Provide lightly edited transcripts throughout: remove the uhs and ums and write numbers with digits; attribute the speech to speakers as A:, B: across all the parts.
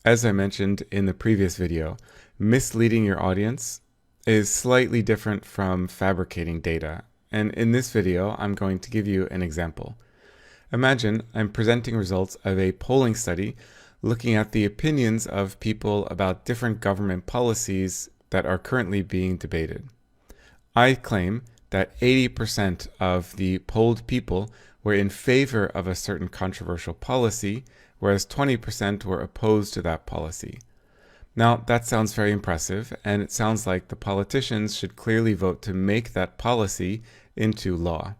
A: As I mentioned in the previous video, misleading your audience is slightly different from fabricating data. And in this video, I'm going to give you an example. Imagine I'm presenting results of a polling study looking at the opinions of people about different government policies that are currently being debated. I claim that 80% of the polled people were in favor of a certain controversial policy, whereas 20% were opposed to that policy. Now, that sounds very impressive, and it sounds like the politicians should clearly vote to make that policy into law.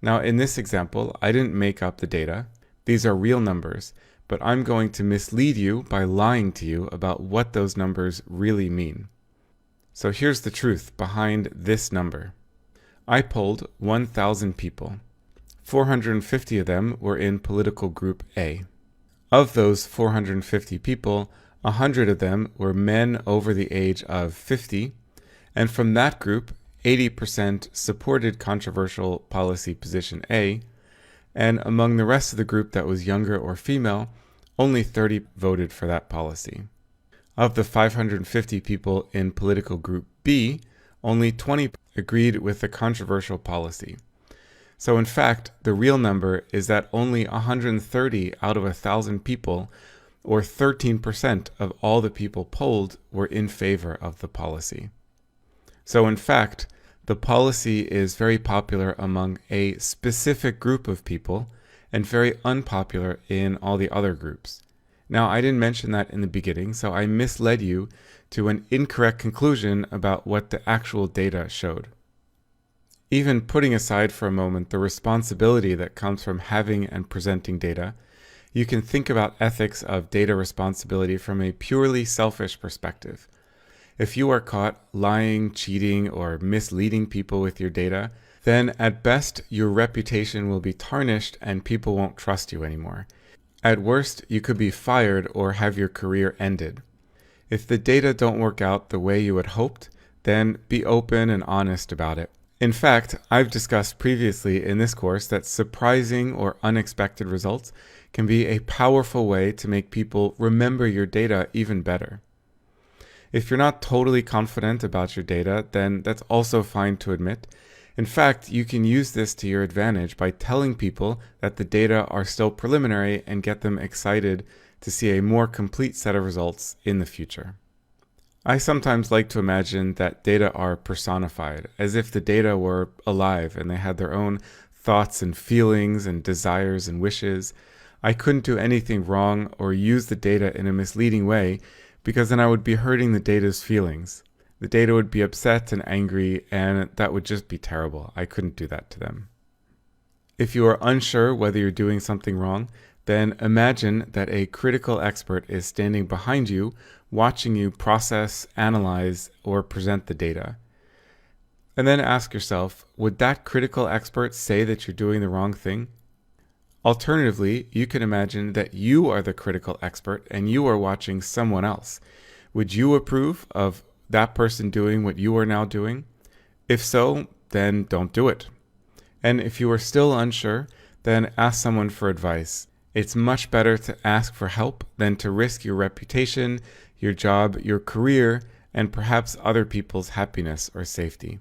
A: Now, in this example, I didn't make up the data. These are real numbers, but I'm going to mislead you by lying to you about what those numbers really mean. So here's the truth behind this number. I polled 1,000 people. 450 of them were in political group A. Of those 450 people, 100 of them were men over the age of 50, and from that group, 80% supported controversial policy position A, and among the rest of the group that was younger or female, only 30 voted for that policy. Of the 550 people in political group B, only 20 agreed with the controversial policy. So in fact, the real number is that only 130 out of 1,000 people, or 13% of all the people polled, were in favor of the policy. So in fact, the policy is very popular among a specific group of people and very unpopular in all the other groups. Now, I didn't mention that in the beginning, so I misled you to an incorrect conclusion about what the actual data showed. Even putting aside for a moment the responsibility that comes from having and presenting data, you can think about ethics of data responsibility from a purely selfish perspective. If you are caught lying, cheating, or misleading people with your data, then at best your reputation will be tarnished and people won't trust you anymore. At worst, you could be fired or have your career ended. If the data don't work out the way you had hoped, then be open and honest about it. In fact, I've discussed previously in this course that surprising or unexpected results can be a powerful way to make people remember your data even better. If you're not totally confident about your data, then that's also fine to admit. In fact, you can use this to your advantage by telling people that the data are still preliminary and get them excited to see a more complete set of results in the future. I sometimes like to imagine that data are personified, as if the data were alive and they had their own thoughts and feelings and desires and wishes. I couldn't do anything wrong or use the data in a misleading way, because then I would be hurting the data's feelings. The data would be upset and angry, and that would just be terrible. I couldn't do that to them. If you are unsure whether you're doing something wrong, then imagine that a critical expert is standing behind you, watching you process, analyze, or present the data. And then ask yourself, would that critical expert say that you're doing the wrong thing? Alternatively, you can imagine that you are the critical expert and you are watching someone else. Would you approve of that person doing what you are now doing? If so, then don't do it. And if you are still unsure, then ask someone for advice. It's much better to ask for help than to risk your reputation, your job, your career, and perhaps other people's happiness or safety.